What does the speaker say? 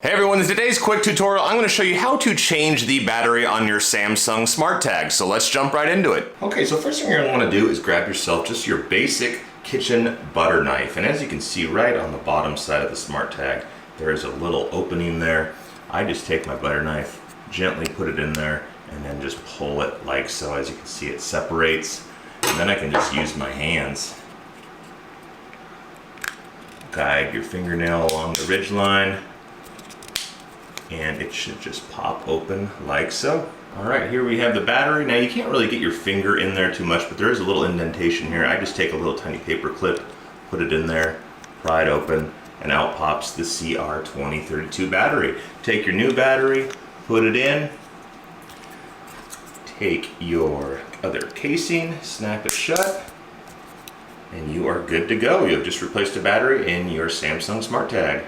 Hey everyone, in today's quick tutorial, I'm going to show you how to change the battery on your Samsung SmartTag. So let's jump right into it. Okay, so first thing you're going to want to do is grab yourself just your basic kitchen butter knife. And as you can see right on the bottom side of the SmartTag, there is a little opening there. I just take my butter knife, gently put it in there, and then just pull it like so. As you can see, it separates. And then I can just use my hands. Guide your fingernail along the ridge line, and it should just pop open like so. All right, here we have the battery. Now you can't really get your finger in there too much, but there is a little indentation here. I just take a little tiny paper clip, put it in there, pry it open, and out pops the CR2032 battery. Take your new battery, put it in, take your other casing, snap it shut, and you are good to go. You have just replaced a battery in your Samsung SmartTag.